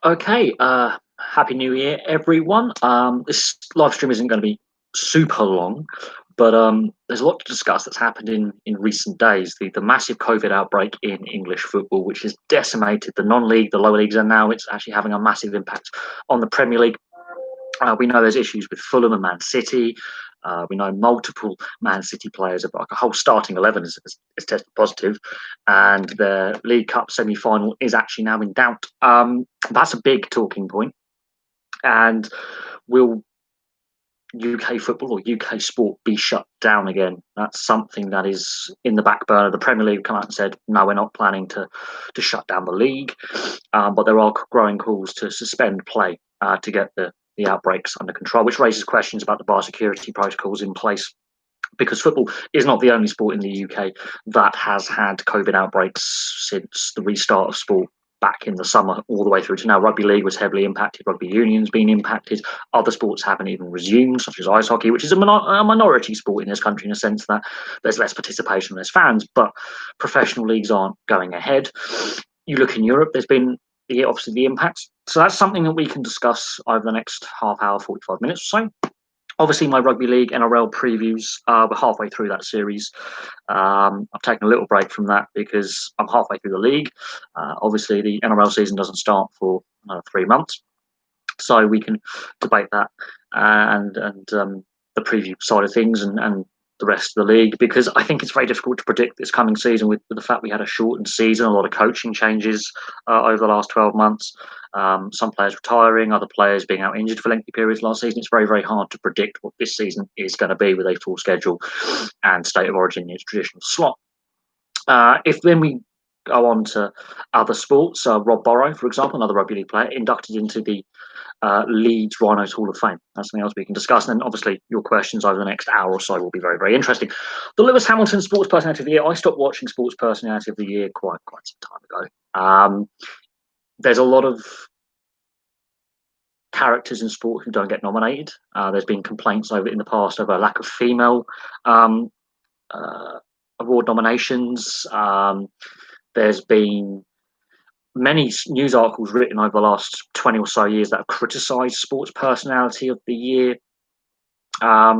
Okay, happy New Year, everyone. This live stream isn't going to be super long, but there's a lot to discuss that's happened in recent days. The massive COVID outbreak in English football, which has decimated the non-league, the lower leagues, and now it's actually having a massive impact on the Premier League. We know there's issues with Fulham and Man City. We know multiple Man City players, like a whole starting 11 is tested positive, and the League Cup semi-final is actually now in doubt. That's a big talking point. And will UK football or UK sport be shut down again? That's something that is in the back burner. The Premier League come out and said, no, we're not planning to shut down the league, but there are growing calls to suspend play to get the outbreaks under control, which raises questions about the biosecurity protocols in place, because football is not the only sport in the UK that has had COVID outbreaks since the restart of sport back in the summer all the way through to now. Rugby league was heavily impacted. Rugby union's been impacted. Other sports haven't even resumed, such as ice hockey, which is a minority sport in this country in a sense that there's less participation, less fans, but professional leagues aren't going ahead. You look in Europe, there's been obviously the impacts. So that's something that we can discuss over the next half hour, 45 minutes or so. Obviously, my rugby league NRL previews, we're halfway through that series. I've taken a little break from that because I'm halfway through the league. Obviously, the NRL season doesn't start for another 3 months, so we can debate that and the preview side of things and the rest of the league, because I think it's very difficult to predict this coming season with the fact we had a shortened season, a lot of coaching changes over the last 12 months. Some players retiring, other players being out injured for lengthy periods last season. It's very, very hard to predict what this season is going to be with a full schedule and state of origin in its traditional slot. If then we go on to other sports, Rob Borrow, for example, another rugby league player, inducted into the Leeds Rhinos Hall of Fame. That's something else we can discuss. And then obviously your questions over the next hour or so will be very, very interesting. The Lewis Hamilton Sports Personality of the Year. I stopped watching Sports Personality of the Year quite some time ago. There's a lot of characters in sport who don't get nominated. There's been complaints in the past over a lack of female award nominations. There's been many news articles written over the last 20 or so years that have criticised Sports Personality of the Year. I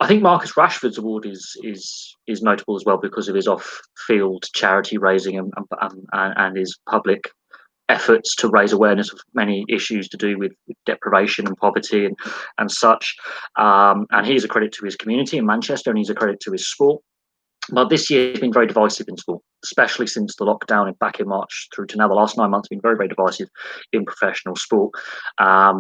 think Marcus Rashford's award is notable as well because of his off-field charity raising and his public efforts to raise awareness of many issues to do with deprivation and poverty and such. And he's a credit to his community in Manchester, and he's a credit to his sport. But this year has been very divisive in sport, especially since the lockdown back in March through to now. The last 9 months have been very, very divisive in professional sport.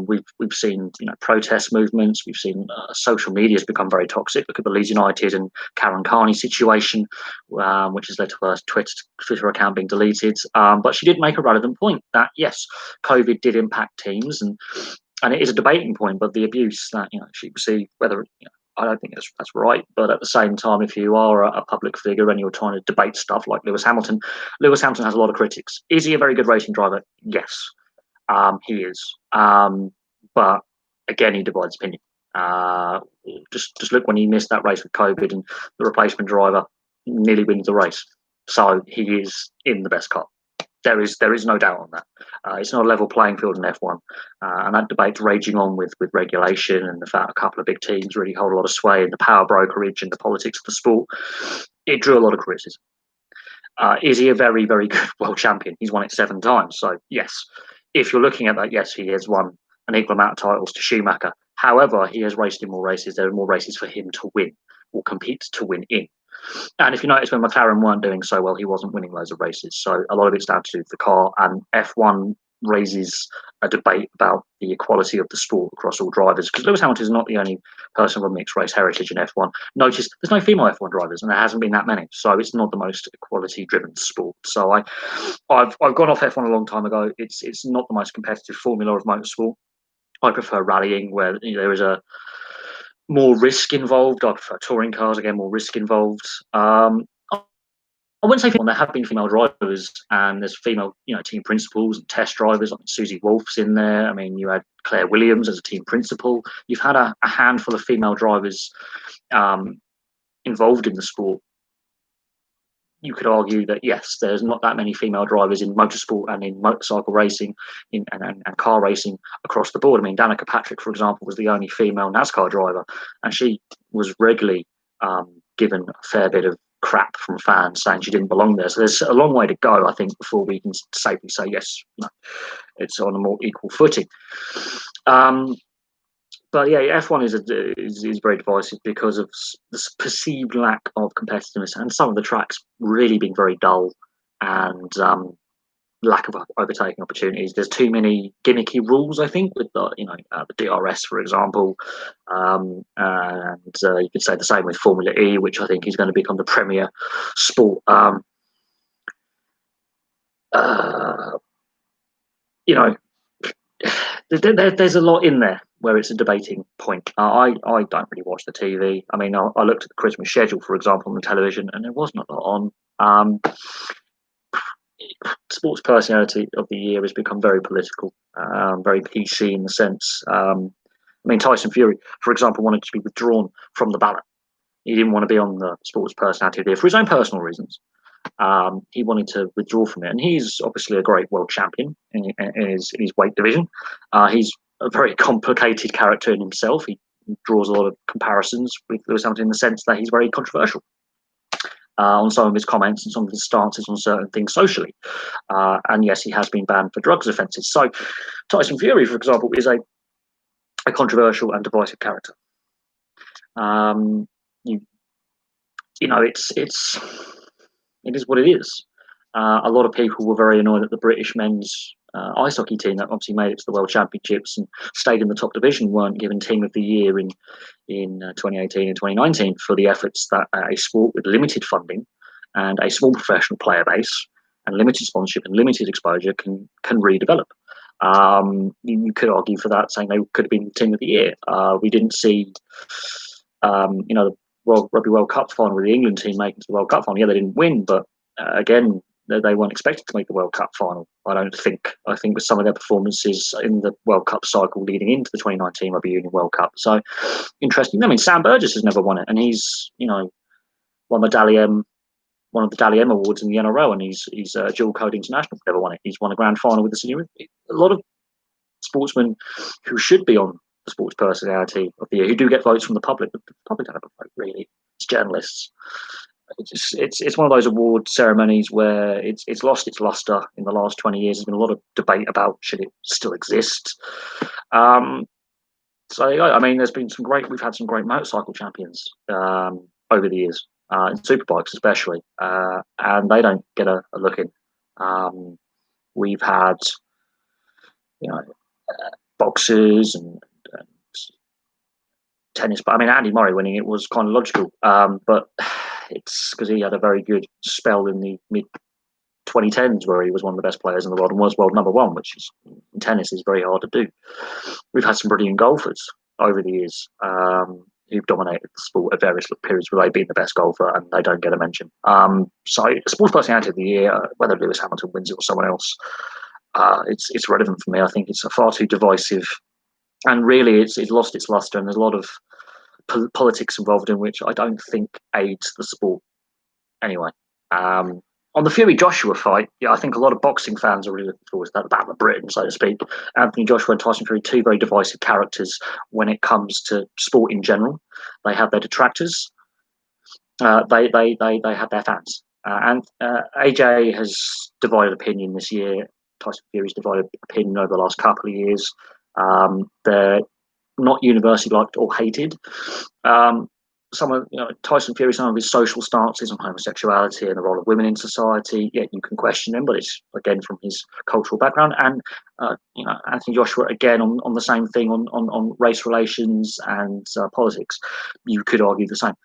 We've seen protest movements. We've seen social media has become very toxic. Look at the Leeds United and Karen Carney situation, which has led to her Twitter account being deleted. But she did make a relevant point that yes, COVID did impact teams, and it is a debating point. But the abuse that she received, whether I don't think that's right. But at the same time, if you are a public figure and you're trying to debate stuff like Lewis Hamilton has a lot of critics. Is he a very good racing driver? Yes, he is. But again, he divides opinion. Just look when he missed that race with COVID and the replacement driver nearly wins the race. So he is in the best car. There is no doubt on that. It's not a level playing field in F1, and that debate's raging on with regulation and the fact a couple of big teams really hold a lot of sway in the power brokerage and the politics of the sport. It drew a lot of criticism. Is he a very, very good world champion? He's won it 7 times. So yes, if you're looking at that, yes, he has won an equal amount of titles to Schumacher. However, he has raced in more races. There are more races for him to win or compete to win in. And if you notice, when McLaren weren't doing so well, he wasn't winning loads of races. So a lot of it's down to do with the car. And F1 raises a debate about the equality of the sport across all drivers, because Lewis Hamilton is not the only person with mixed race heritage in F1. Notice there's no female F1 drivers, and there hasn't been that many. So it's not the most equality-driven sport. So I've gone off F1 a long time ago. It's not the most competitive formula of motorsport. I prefer rallying, where there is a more risk involved. I prefer touring cars, again, more risk involved. I wouldn't say there have been female drivers, and there's female, team principals and test drivers. I mean, Susie Wolf's in there. I mean, you had Claire Williams as a team principal. You've had a handful of female drivers involved in the sport. you could argue that yes, there's not that many female drivers in motorsport and in motorcycle racing and car racing across the board. I mean, Danica Patrick, for example, was the only female NASCAR driver, and she was regularly given a fair bit of crap from fans saying she didn't belong there. So there's a long way to go, I think, before we can safely say yes, it's on a more equal footing. But yeah, F1 is very divisive because of this perceived lack of competitiveness and some of the tracks really being very dull and lack of overtaking opportunities. There's too many gimmicky rules, I think, with the DRS, for example, and you could say the same with Formula E, which I think is going to become the premier sport. There's a lot in there where it's a debating point. I don't really watch the TV. I mean, I looked at the Christmas schedule, for example, on the television, and there wasn't a lot on. Sports personality of the year has become very political, very PC in the sense. I mean, Tyson Fury, for example, wanted to be withdrawn from the ballot. He didn't want to be on the sports personality of the year for his own personal reasons. He wanted to withdraw from it, and he's obviously a great world champion in his weight division. He's a very complicated character in himself. He draws a lot of comparisons with Lewis Hamilton in the sense that he's very controversial on some of his comments and some of his stances on certain things socially. And yes, he has been banned for drugs offences. So Tyson Fury, for example, is a controversial and divisive character. It is what it is. A lot of people were very annoyed that the British men's ice hockey team that obviously made it to the World Championships and stayed in the top division weren't given Team of the Year in 2018 and 2019 for the efforts that a sport with limited funding and a small professional player base and limited sponsorship and limited exposure can redevelop. You could argue for that, saying they could have been Team of the Year. We didn't see, the Rugby World Cup final with the England team making to the World Cup final. Yeah, they didn't win, but again, they weren't expected to make the World Cup final. I don't think. I think with some of their performances in the World Cup cycle leading into the 2019 Rugby Union World Cup. So interesting. I mean, Sam Burgess has never won it, and he's won the Dally M, one of the Dally M awards in the NRL, and he's dual code international. Never won it. He's won a grand final with the Sydney Rugby. A lot of sportsmen who should be on the sports personality of the year, who do get votes from the public, but the public don't have a vote really. It's journalists. It's one of those award ceremonies where it's lost its luster in the last 20 years. There's been a lot of debate about should it still exist. So I mean, we've had some great motorcycle champions over the years, in superbikes especially, and they don't get a look in. We've had boxers and tennis, but I mean, Andy Murray winning it was kind of logical, but it's because he had a very good spell in the mid 2010s where he was one of the best players in the world and was world number one, which is in tennis is very hard to do. We've had some brilliant golfers over the years who've dominated the sport at various periods where they've been the best golfer and they don't get a mention. So sports personality of the year, whether Lewis Hamilton wins it or someone else, it's relevant for me. I think it's a far too divisive, and really it's lost its luster, and there's a lot of politics involved in which I don't think aids the sport anyway. On the Fury Joshua fight, I think a lot of boxing fans are really looking forward to that, the Battle of Britain, so to speak. Anthony Joshua and Tyson Fury, two very divisive characters when it comes to sport in general. They have their detractors. They have their fans. And AJ has divided opinion this year. Tyson Fury's divided opinion over the last couple of years. They're not universally liked or hated. Some of Tyson Fury, some of his social stances on homosexuality and the role of women in society, you can question him, but it's again from his cultural background. And Anthony Joshua again on the same thing on race relations and politics. You could argue the same,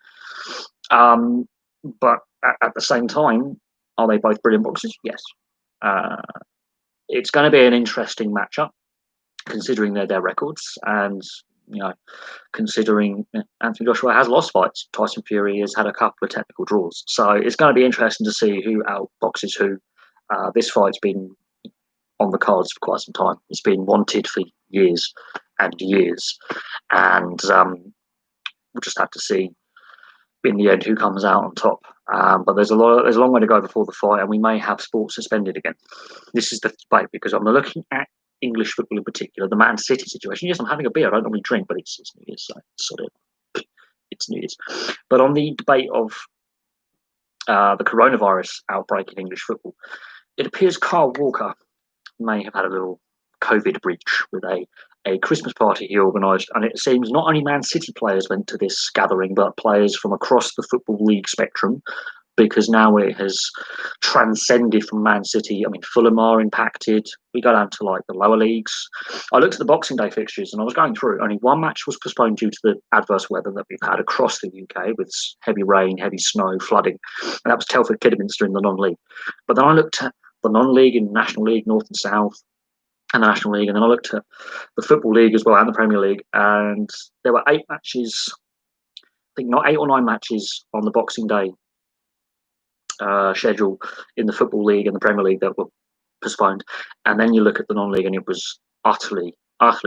but at the same time, are they both brilliant boxers? Yes. It's going to be an interesting matchup, considering their records, and considering Anthony Joshua has lost fights. Tyson Fury has had a couple of technical draws, so it's going to be interesting to see who outboxes who. This fight's been on the cards for quite some time. It's been wanted for years and years, and we'll just have to see in the end who comes out on top. But there's a long way to go before the fight, and we may have sports suspended again. This is the debate because I'm looking at English football in particular, the Man City situation. Yes, I'm having a beer. I don't normally drink, but it's New Year's, so it's New Year's. But on the debate of the coronavirus outbreak in English football, it appears Carl Walker may have had a little COVID breach with a Christmas party he organised, and it seems not only Man City players went to this gathering, but players from across the Football League spectrum, because now it has transcended from Man City. I mean, Fulham are impacted. We go down to like the lower leagues. I looked at the Boxing Day fixtures and I was going through. Only one match was postponed due to the adverse weather that we've had across the UK with heavy rain, heavy snow, flooding. And that was Telford Kidderminster in the non-league. But then I looked at the non-league in National League, North and South, and the National League. And then I looked at the Football League as well and the Premier League. And there were 8 matches, I think not 8 or 9 matches on the Boxing Day schedule in the Football League and the Premier League that were postponed. And then you look at the non-league and it was utterly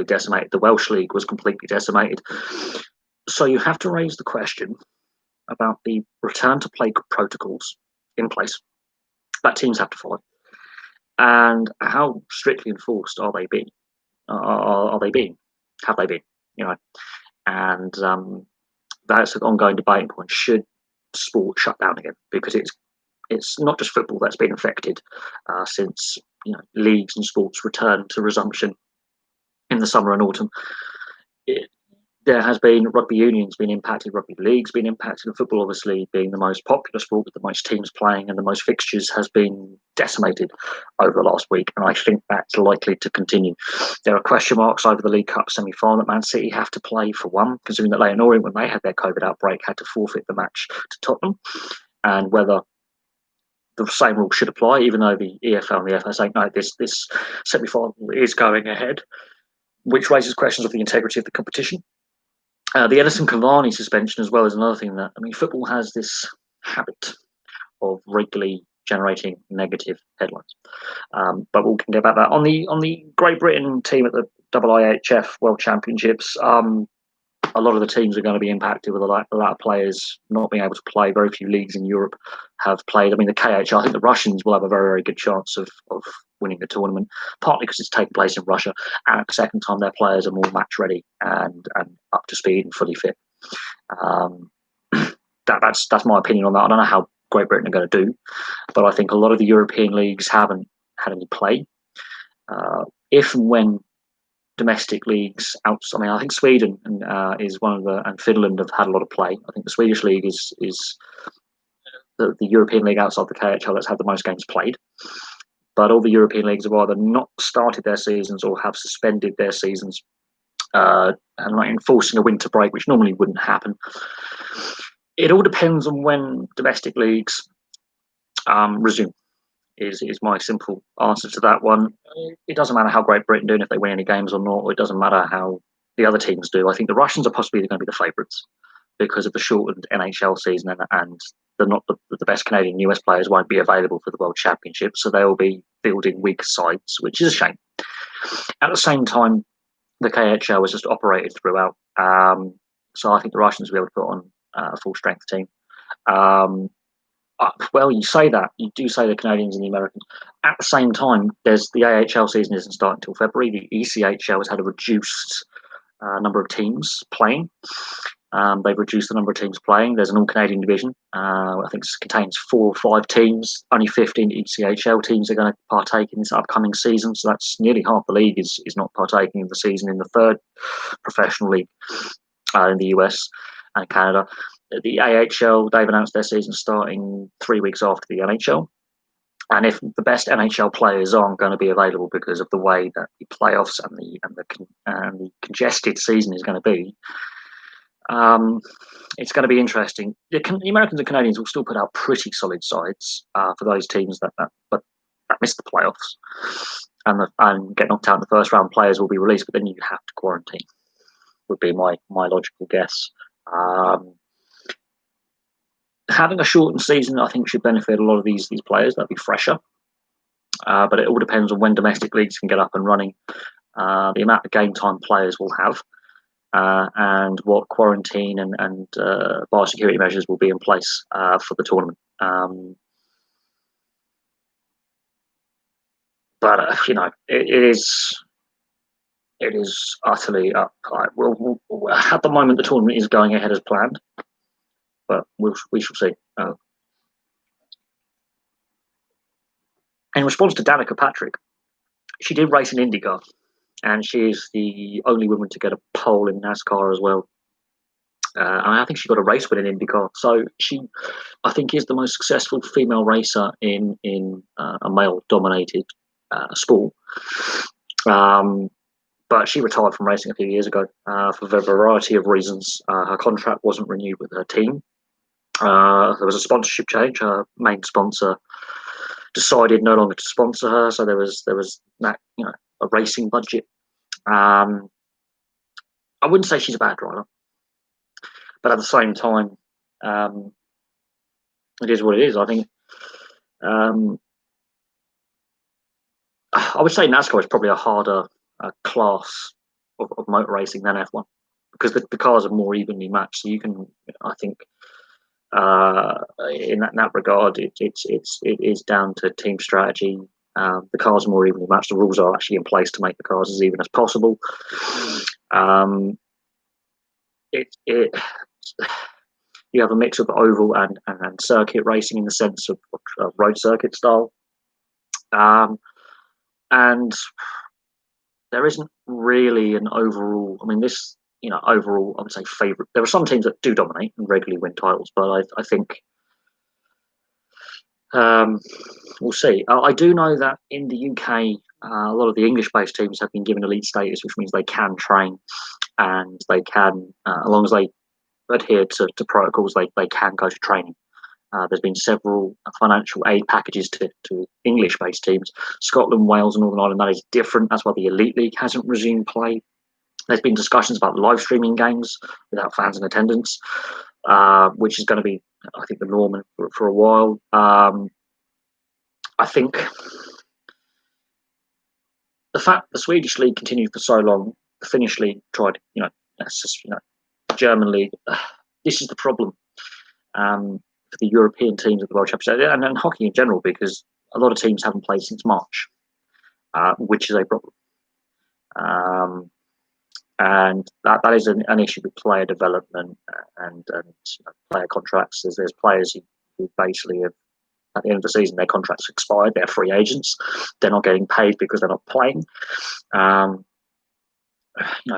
decimated. The Welsh League was completely decimated. So you have to raise the question about the return to play protocols in place that teams have to follow, and how strictly enforced are they being? Are they being? Have they been? You know, and that's an ongoing debating point. Should sport shut down again? Because it's not just football that's been affected since leagues and sports return to resumption in the summer and autumn. There has been rugby unions been impacted, rugby leagues been impacted, and football obviously being the most popular sport with the most teams playing and the most fixtures has been decimated over the last week, and I think that's likely to continue. There are question marks over the League Cup semi-final that Man City have to play for one, considering that Leyton Orient, when they had their COVID outbreak, had to forfeit the match to Tottenham, and whether the same rule should apply, even though the EFL and the FA say no, this semi-final is going ahead, which raises questions of the integrity of the competition. The Edison Cavani suspension as well is another thing that, I mean, football has this habit of regularly generating negative headlines. But we can get about that. On the Great Britain team at the IIHF World Championships, a lot of the teams are going to be impacted with a lot of players not being able to play. Very few leagues in Europe have played. I mean, the KHL, I think the Russians will have a very, very good chance of winning the tournament, partly because it's taking place in Russia, and at the second time their players are more match ready and up to speed and fully fit. That's my opinion on that. I don't know how Great Britain are going to do, but I think a lot of the European leagues haven't had any play. If and when domestic leagues out, I mean, I think Sweden is one of the, and Finland have had a lot of play. I think the Swedish league is the European league outside the KHL that's had the most games played. But all the European leagues have either not started their seasons or have suspended their seasons, and like enforcing a winter break, which normally wouldn't happen. It all depends on when domestic leagues resume. Is my simple answer to that one. It doesn't matter how Great Britain do, if they win any games or not, or it doesn't matter how the other teams do. I think the Russians are possibly going to be the favourites because of the shortened NHL season, and the best Canadian US players won't be available for the World Championship, so they will be fielding weaker sides, which is a shame. At the same time, the KHL was just operated throughout, so I think the Russians will be able to put on a full strength team. Well, you say that. You do say the Canadians and the Americans. At the same time, there's the AHL season isn't starting until February. The ECHL has had a reduced number of teams playing. They've reduced the number of teams playing. There's an all-Canadian division. I think it contains 4 or 5 teams. Only 15 ECHL teams are going to partake in this upcoming season. So that's nearly half the league is not partaking in the season in the third professional league in the US and Canada. The AHL, they've announced their season starting 3 weeks after the NHL. And if the best NHL players aren't going to be available because of the way that the playoffs and the congested season is going to be, it's going to be interesting. The Americans and Canadians will still put out pretty solid sides for those teams that miss the playoffs and get knocked out in the first round. Players will be released, but then you have to quarantine. Would be my logical guess. Having a shortened season, I think, should benefit a lot of these players. That'd be fresher. But it all depends on when domestic leagues can get up and running, the amount of game time players will have, and what quarantine and biosecurity measures will be in place for the tournament. But it is utterly up. At the moment, the tournament is going ahead as planned, but we shall see. In response to Danica Patrick, she did race in IndyCar, and she is the only woman to get a pole in NASCAR as well. I think she got a race win in IndyCar, so she, I think, is the most successful female racer in a male-dominated sport. But she retired from racing a few years ago for a variety of reasons. Her contract wasn't renewed with her team. There was a sponsorship change. Her main sponsor decided no longer to sponsor her, so there was that, a racing budget. I wouldn't say she's a bad driver, but at the same time, it is what it is. I think I would say NASCAR is probably a harder class of motor racing than F1 because the cars are more evenly matched. So you can, I think, in that regard, it is down to team strategy. The cars are more evenly matched. The rules are actually in place to make the cars as even as possible. You have a mix of oval and circuit racing in the sense of road circuit style. And there isn't really an overall. I mean, overall, I would say favourite. There are some teams that do dominate and regularly win titles, but I think we'll see. I do know that in the UK, a lot of the English-based teams have been given elite status, which means they can train and they can, as long as they adhere to protocols, they can go to training. There's been several financial aid packages to English-based teams. Scotland, Wales, and Northern Ireland, that is different. That's why the Elite League hasn't resumed play. There's been discussions about live streaming games without fans in attendance, which is going to be, I think, the norm for a while. I think the fact the Swedish league continued for so long, the Finnish league tried, German league. This is the problem. For the European teams of the World Championship and hockey in general, because a lot of teams haven't played since March, which is a problem. And that is an issue with player development and player contracts. There's players who basically have, at the end of the season, their contracts expired. They're free agents. They're not getting paid because they're not playing.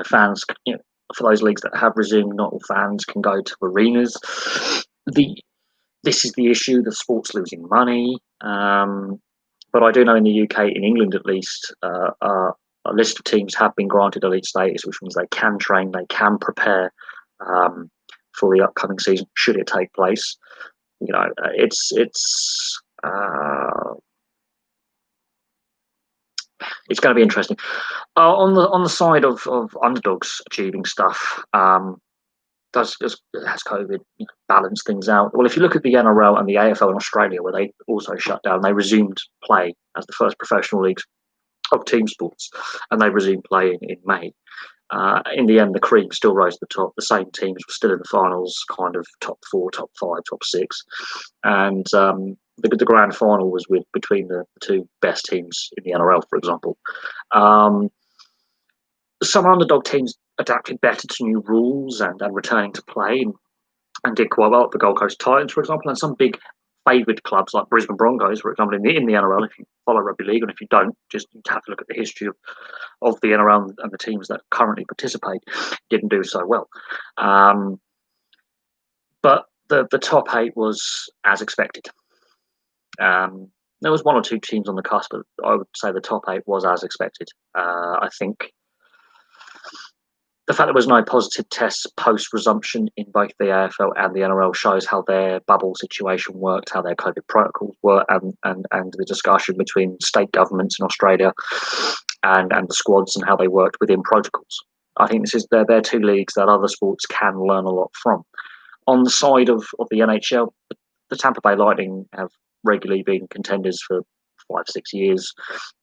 Fans, for those leagues that have resumed, not all fans can go to arenas. This is the issue. The sport's losing money. But I do know in the UK, in England at least, a list of teams have been granted elite status, which means they can train, they can prepare for the upcoming season, should it take place. It's going to be interesting. On the side of underdogs achieving stuff, has COVID balanced things out? Well, if you look at the NRL and the AFL in Australia, where they also shut down, they resumed play as the first professional leagues of team sports, and they resumed play in May. In the end, the cream still rose to the top. The same teams were still in the finals, kind of top 4, top 5, top 6, and the grand final was between the two best teams in the NRL, for example. Some underdog teams adapted better to new rules and returning to play and did quite well. The Gold Coast Titans, for example, and some big favoured clubs like Brisbane Broncos, for example, in the NRL. If you follow rugby league, and if you don't, just have to look at the history of the NRL and the teams that currently participate, didn't do so well. But the top 8 was as expected. There was 1 or 2 teams on the cusp, but I would say the top 8 was as expected. I think the fact there was no positive tests post-resumption in both the AFL and the NRL shows how their bubble situation worked, how their COVID protocols were, and the discussion between state governments in Australia and the squads and how they worked within protocols. I think they're 2 leagues that other sports can learn a lot from. On the side of the NHL, the Tampa Bay Lightning have regularly been contenders for 5-6 years.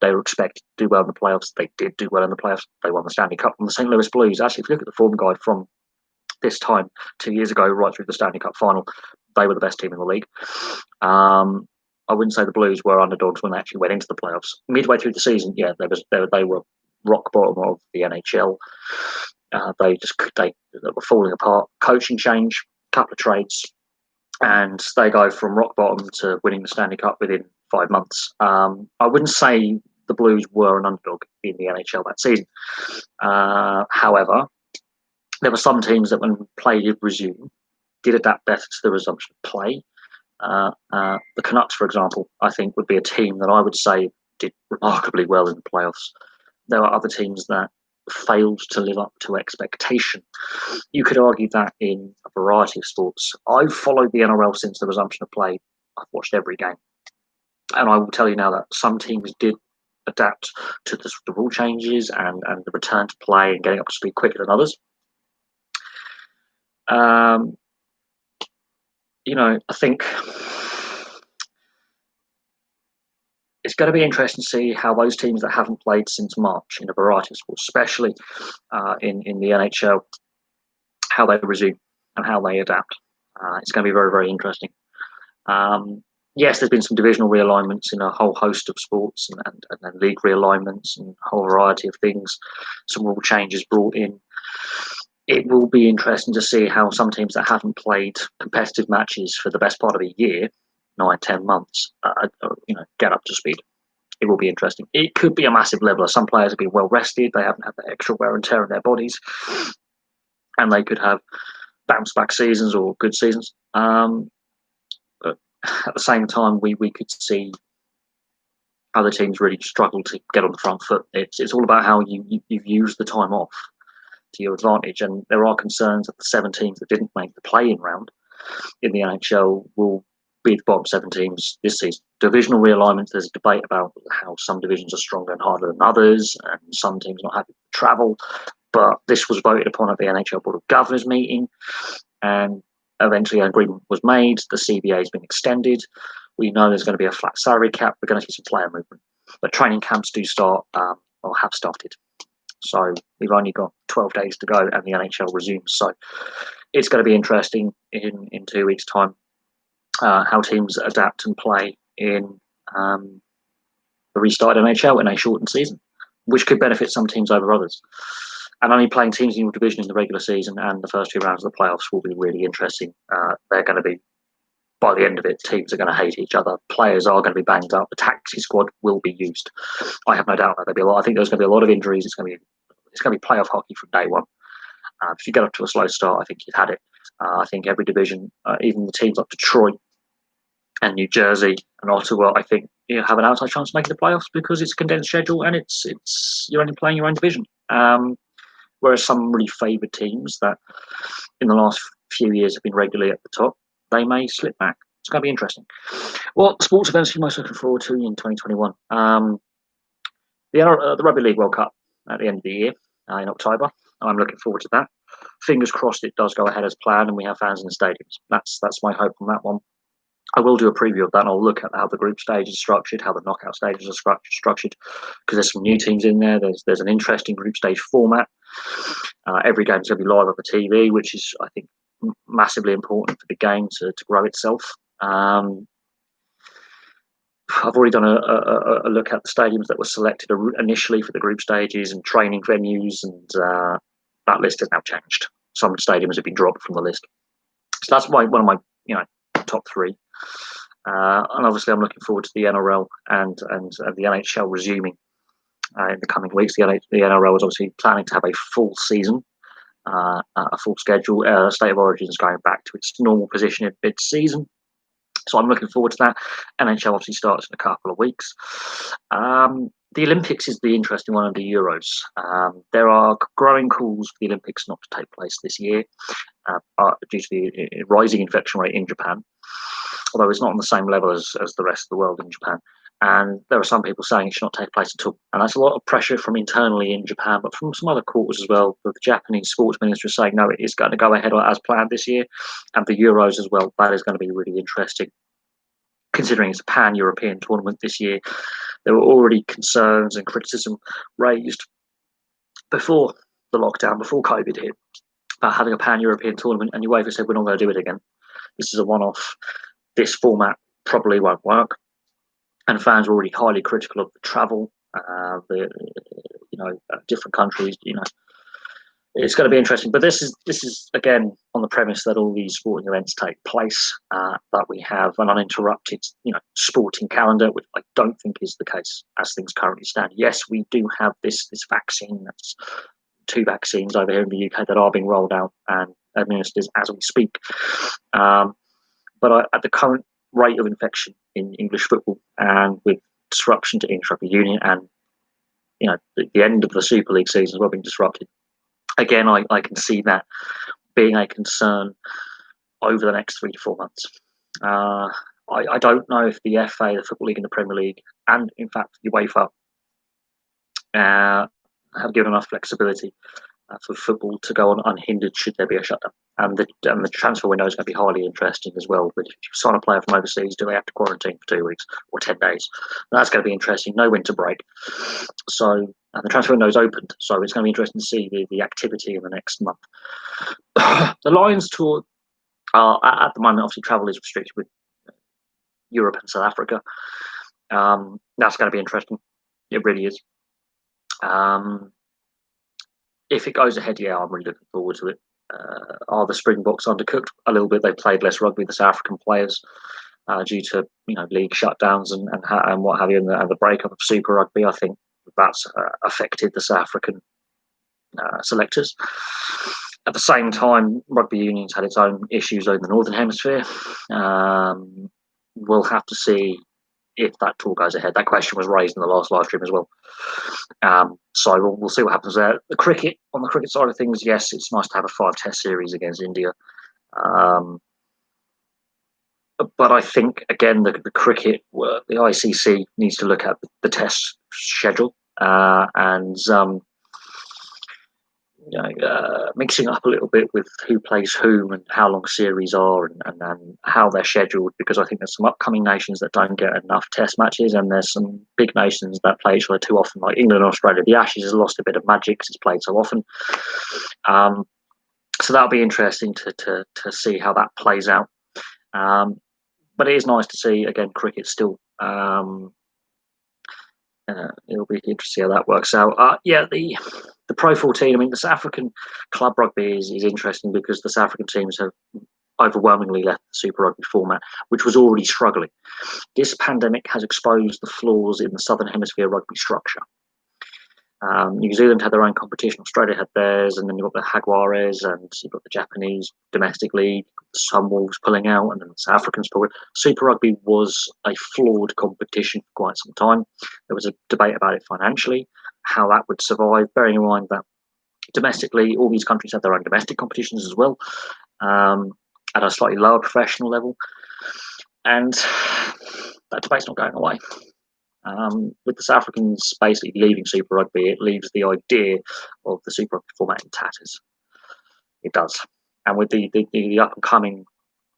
They were expected to do well in the playoffs. They did do well in the playoffs. They won the Stanley Cup. And the St. Louis Blues, actually, if you look at the form guide from this time 2 years ago right through the Stanley Cup final, they were the best team in the league. I wouldn't say the Blues were underdogs when they actually went into the playoffs. Midway through the season, yeah, they were rock bottom of the NHL. They were falling apart. Coaching change, couple of trades, and they go from rock bottom to winning the Stanley Cup within 5 months. I wouldn't say the Blues were an underdog in the NHL that season. However, there were some teams that, when play did resume, did adapt better to the resumption of play. The Canucks, for example, I think would be a team that I would say did remarkably well in the playoffs. There are other teams that failed to live up to expectation. You could argue that in a variety of sports. I've followed the NRL since the resumption of play. I've watched every game. And I will tell you now that some teams did adapt to the rule changes and the return to play and getting up to speed quicker than others. I think it's going to be interesting to see how those teams that haven't played since March in a variety of sports, especially in the NHL, how they resume and how they adapt. It's going to be very, very interesting. Yes, there's been some divisional realignments in a whole host of sports and league realignments and a whole variety of things. Some rule changes brought in. It will be interesting to see how some teams that haven't played competitive matches for the best part of a year, 9-10 months, get up to speed. It will be interesting. It could be a massive leveler. Some players have been well rested. They haven't had the extra wear and tear in their bodies, and they could have bounce back seasons or good seasons. But at the same time, we could see other teams really struggle to get on the front foot. It's all about how you've used the time off to your advantage, and there are concerns that the 7 teams that didn't make the play-in round in the NHL will be the bottom 7 teams this season. Divisional realignment, there's a debate about how some divisions are stronger and harder than others, and some teams not happy to travel, but this was voted upon at the NHL Board of Governors meeting, and eventually an agreement was made. The CBA has been extended. We know there's going to be a flat salary cap. We're going to see some player movement, but training camps do start or have started. So we've only got 12 days to go and the NHL resumes. So it's going to be interesting in 2 weeks' time how teams adapt and play in the restarted NHL in a shortened season, which could benefit some teams over others. And only playing teams in your division in the regular season and the first 2 rounds of the playoffs will be really interesting. They're going to be, by the end of it, teams are going to hate each other. Players are going to be banged up. The taxi squad will be used. I have no doubt that there'll be a lot. I think there's going to be a lot of injuries. It's going to be playoff hockey from day one. If you get up to a slow start, I think you've had it. I think every division, even the teams like Detroit and New Jersey and Ottawa, I think have an outside chance of making the playoffs because it's a condensed schedule and it's you're only playing your own division. Whereas some really favoured teams that in the last few years have been regularly at the top, they may slip back. It's going to be interesting. What sports events are you most looking forward to in 2021? The Rugby League World Cup at the end of the year in October. I'm looking forward to that. Fingers crossed it does go ahead as planned and we have fans in the stadiums. That's my hope on that one. I will do a preview of that and I'll look at how the group stage is structured, how the knockout stages are structured, because there's some new teams in there. There's an interesting group stage format. Every game's going to be live on the TV, which is, I think, massively important for the game to grow itself. I've already done a look at the stadiums that were selected initially for the group stages and training venues, and that list has now changed. Some stadiums have been dropped from the list. So that's one of my top 3. And obviously I'm looking forward to the NRL and the NHL resuming in the coming weeks. The NRL is obviously planning to have a full season, a full schedule. State of Origin is going back to its normal position in mid-season. So I'm looking forward to that. NHL obviously starts in a couple of weeks. The Olympics is the interesting one, and the Euros. There are growing calls for the Olympics not to take place this year due to the rising infection rate in Japan, although it's not on the same level as the rest of the world in Japan. And there are some people saying it should not take place at all. And that's a lot of pressure from internally in Japan, but from some other quarters as well. The Japanese sports minister is saying, no, it is going to go ahead as planned this year. And the Euros as well, that is going to be really interesting. Considering it's a pan-European tournament this year, there were already concerns and criticism raised before the lockdown, before COVID hit, about having a pan-European tournament, and UEFA said we're not going to do it again. this is a one-off. This format probably won't work, and fans are already highly critical of the travel. Different countries. It's going to be interesting. But this is again on the premise that all these sporting events take place, that we have an uninterrupted, sporting calendar, which I don't think is the case as things currently stand. Yes, we do have this vaccine. That's 2 vaccines over here in the UK that are being rolled out and administered as we speak. But at the current rate of infection in English football, and with disruption to English rugby union, and the end of the Super League season as well being disrupted, again, I can see that being a concern over the next 3 to 4 months. I don't know if the FA, the Football League and the Premier League, and in fact UEFA, have given enough flexibility for football to go on unhindered should there be a shutdown. And the transfer window is going to be highly interesting as well. But if you sign a player from overseas, do they have to quarantine for 2 weeks or 10 days? That's going to be interesting. No winter break. So the transfer window is opened. So it's going to be interesting to see the activity in the next month. The Lions tour, at the moment, obviously travel is restricted with Europe and South Africa. That's going to be interesting. It really is. If it goes ahead, yeah, I'm really looking forward to it. Are the Springboks undercooked a little bit? They played less rugby, the South African players, due to league shutdowns and what have you, and the breakup of Super Rugby. I think that's affected the South African selectors. At the same time, rugby union's had its own issues over the Northern Hemisphere. We'll have to see if that tour goes ahead. That question was raised in the last live stream as well. So we'll see what happens there. On the cricket side of things, yes, it's nice to have a 5-test series against India. But I think, again, the cricket, the ICC needs to look at the test schedule and mixing up a little bit with who plays whom and how long series are and how they're scheduled, because I think there's some upcoming nations that don't get enough test matches, and there's some big nations that play each other too often, like England and Australia. The Ashes has lost a bit of magic because it's played so often. So that'll be interesting to see how that plays out. But it is nice to see, again, cricket still. It'll be interesting to see how that works out. The Pro 14, I mean, the South African club rugby is interesting because the South African teams have overwhelmingly left the Super Rugby format, which was already struggling. This pandemic has exposed the flaws in the Southern Hemisphere rugby structure. New Zealand had their own competition, Australia had theirs, and then you've got the Jaguares, and you've got the Japanese domestic league, the Sunwolves pulling out, and then the South Africans pulling. Super Rugby was a flawed competition for quite some time. There was a debate about it financially, how that would survive, bearing in mind that domestically, all these countries have their own domestic competitions as well, at a slightly lower professional level. And that debate's not going away. With the South Africans basically leaving Super Rugby, it leaves the idea of the Super Rugby format in tatters. It does. And with the up and coming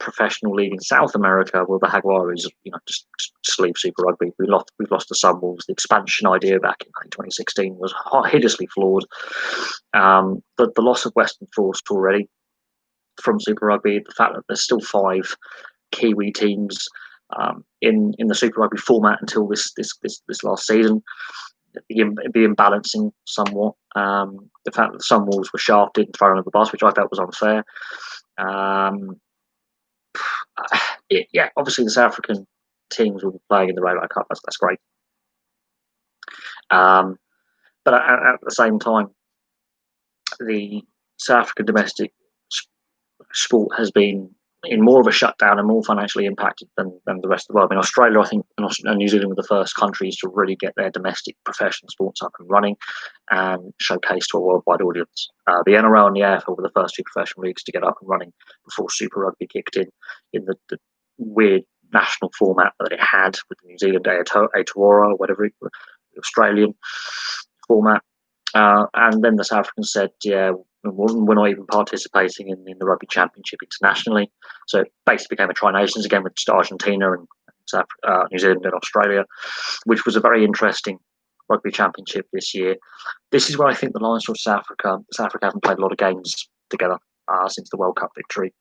professional league in South America, well, the Jaguares, just leave Super Rugby. We've lost the Sunwolves. The expansion idea back in 2016 was hideously flawed. The loss of Western Force already from Super Rugby, the fact that there's still 5 Kiwi teams in the Super Rugby format until this last season, be imbalancing somewhat. The fact that the Sunwolves were shafted and thrown under the bus, which I felt was unfair. Obviously the South African teams will be playing in the Rainbow Cup. That's great. But at the same time, the South African domestic sport has been in more of a shutdown and more financially impacted than the rest of the world. I mean, Australia, I think, and New Zealand were the first countries to really get their domestic professional sports up and running and showcase to a worldwide audience. The NRL and the AFL were the first 2 professional leagues to get up and running before Super Rugby kicked in the weird national format that it had with the New Zealand Aotearoa or whatever, the Australian format. And then the South Africans said, we're not even participating in the Rugby Championship internationally. So it basically became a Tri-Nations again with just Argentina and New Zealand and Australia, which was a very interesting Rugby Championship this year. This is where I think the Lions of South Africa haven't played a lot of games together since the World Cup victory.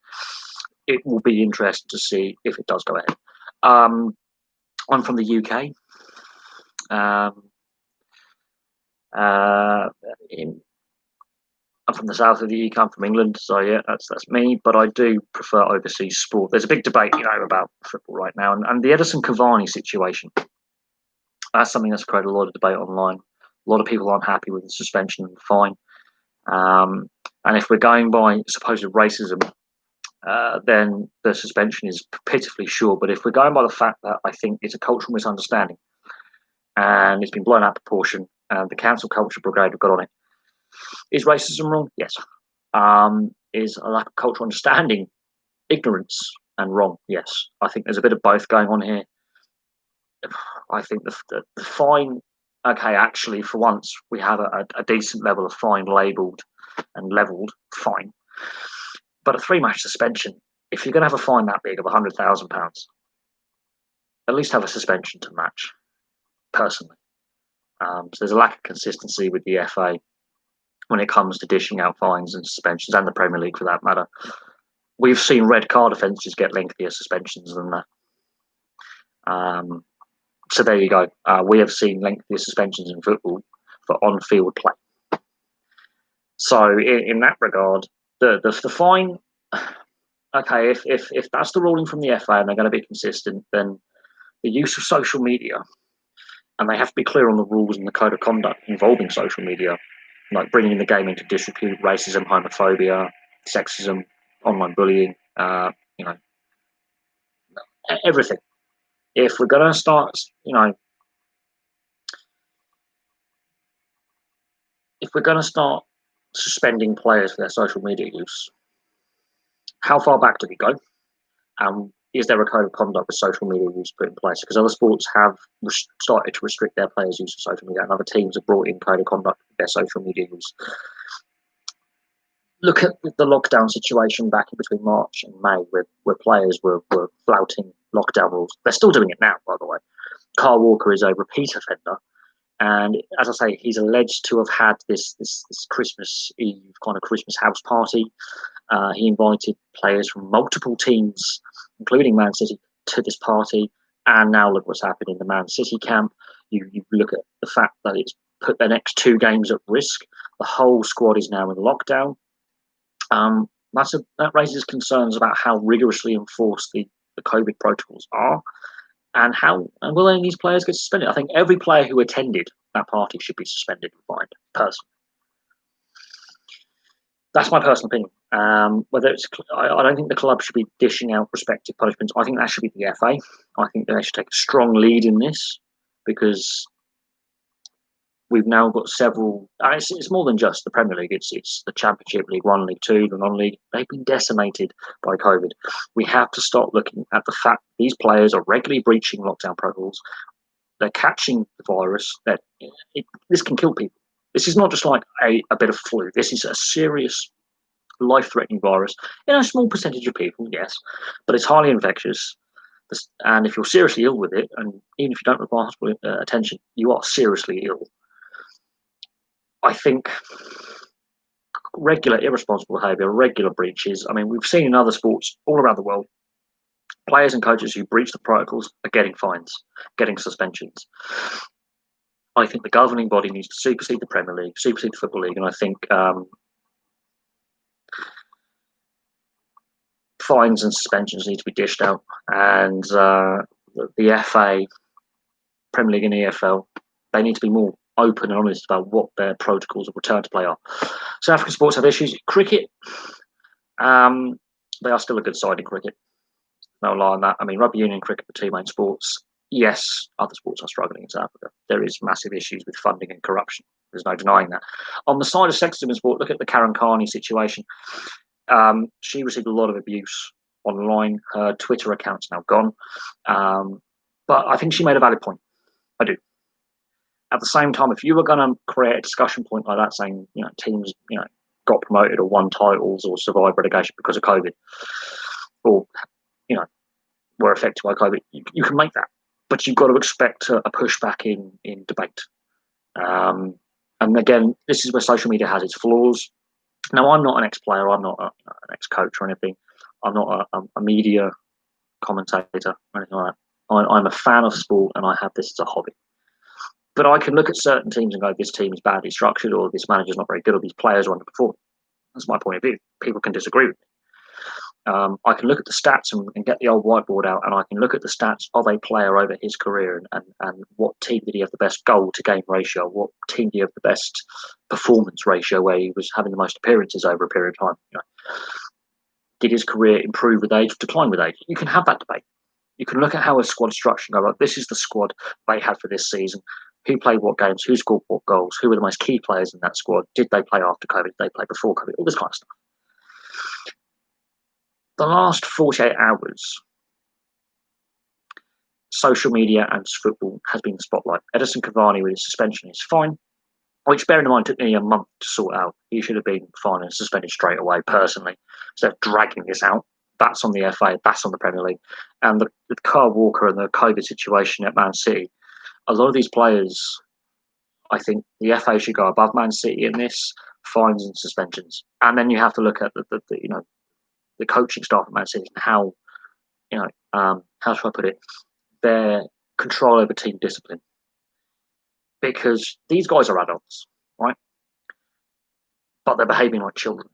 it will be interesting to see if it does go ahead. I'm from the UK. I'm from the south of the UK. I'm from England, so yeah, that's me. But I do prefer overseas sport. There's a big debate, about football right now, and the Edison Cavani situation. That's something that's created a lot of debate online. A lot of people aren't happy with the suspension and the fine. And if we're going by supposed racism, then the suspension is pitifully short. But if we're going by the fact that I think it's a cultural misunderstanding and it's been blown out of proportion, and the cancel culture brigade have got on it, is racism wrong? Yes. Is a lack of cultural understanding ignorance and wrong? Yes. I think there's a bit of both going on here. I think the fine, okay, actually, for once, we have a decent level of fine labelled and levelled, fine. But a 3-match suspension, if you're going to have a fine that big of £100,000, at least have a suspension to match, personally. So there's a lack of consistency with the FA when it comes to dishing out fines and suspensions, and the Premier League for that matter. We've seen red card offences get lengthier suspensions than that. So there you go. We have seen lengthier suspensions in football for on-field play. So in that regard, the fine, okay, if that's the ruling from the FA and they're going to be consistent, then the use of social media, and they have to be clear on the rules and the code of conduct involving social media, like bringing the game into disrepute, racism, homophobia, sexism, online bullying, everything. If we're going to start, if we're going to start suspending players for their social media use, how far back do we go? Is there a code of conduct with social media use put in place? Because other sports have started to restrict their players' use of social media, and other teams have brought in code of conduct with their social media use. Look at the lockdown situation back in between March and May, where players were flouting lockdown rules. They're still doing it now, by the way. Kyle Walker is a repeat offender, and as I say, he's alleged to have had this Christmas Eve kind of Christmas house party. He invited players from multiple teams, including Man City, to this party. And now look what's happened in the Man City camp. You look at the fact that it's put their next 2 games at risk. The whole squad is now in lockdown. That raises concerns about how rigorously enforced the COVID protocols are, and will any of these players get suspended? I think every player who attended that party should be suspended and fined, personally. That's my personal opinion. Whether it's, I don't think the club should be dishing out respective punishments. I think that should be the FA. I think they should take a strong lead in this, because we've now got several. It's more than just the Premier League. It's the Championship, League One, League Two, the non-league. They've been decimated by COVID. We have to start looking at the fact that these players are regularly breaching lockdown protocols. They're catching the virus. This can kill people. This is not just like a bit of flu. This is a serious, life-threatening virus in a small percentage of people, yes, but it's highly infectious. And if you're seriously ill with it, and even if you don't require hospital attention, you are seriously ill. I think regular irresponsible behaviour, regular breaches. I mean, we've seen in other sports all around the world, players and coaches who breach the protocols are getting fines, getting suspensions. I think the governing body needs to supersede the Premier League, supersede the Football League, and I think fines and suspensions need to be dished out. And the FA, Premier League and EFL, they need to be more open and honest about what their protocols of return to play are. South African sports have issues. Cricket, they are still a good side in cricket. No lie on that. I mean, rugby union and cricket are 2 main sports. Yes, other sports are struggling in South Africa. There is massive issues with funding and corruption. There's no denying that. On the side of sexism in sport, look at the Karen Carney situation. She received a lot of abuse online. Her Twitter account's now gone. But I think she made a valid point. I do. At the same time, if you were going to create a discussion point like that, saying teams got promoted or won titles or survived relegation because of COVID, or were affected by COVID, you can make that, but you've got to expect a pushback in debate. And again, this is where social media has its flaws. Now, I'm not an ex-player, I'm not an ex-coach or anything. I'm not a media commentator or anything like that. I'm a fan of sport, and I have this as a hobby. But I can look at certain teams and go, this team is badly structured, or this manager's not very good, or these players are underperforming. That's my point of view. People can disagree with me. I can look at the stats and get the old whiteboard out, and I can look at the stats of a player over his career and what team did he have the best goal to game ratio, what team did he have the best performance ratio where he was having the most appearances over a period of time. Did his career improve with age, decline with age? You can have that debate. You can look at how a squad structure and go, right, this is the squad they had for this season. Who played what games? Who scored what goals? Who were the most key players in that squad? Did they play after COVID? Did they play before COVID? All this kind of stuff. The last 48 hours, social media and football has been the spotlight. Edison Cavani with his suspension is fine, which, bearing in mind, took me a month to sort out. He should have been fined and suspended straight away, personally, instead of dragging this out. That's on the FA, that's on the Premier League. And the Kyle Walker and the COVID situation at Man City, a lot of these players, I think the FA should go above Man City in this, fines and suspensions. And then you have to look at the coaching staff at Man City and how, how should I put it, their control over team discipline. Because these guys are adults, right? But they're behaving like children.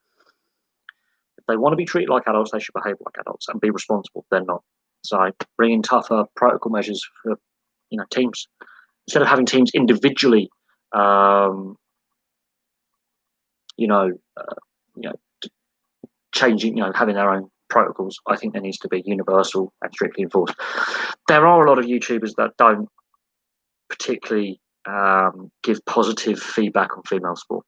If they want to be treated like adults, they should behave like adults and be responsible. They're not. So bring in tougher protocol measures for teams. Instead of having teams individually, changing, having their own protocols, I think there needs to be universal and strictly enforced. There are a lot of YouTubers that don't particularly give positive feedback on female sport.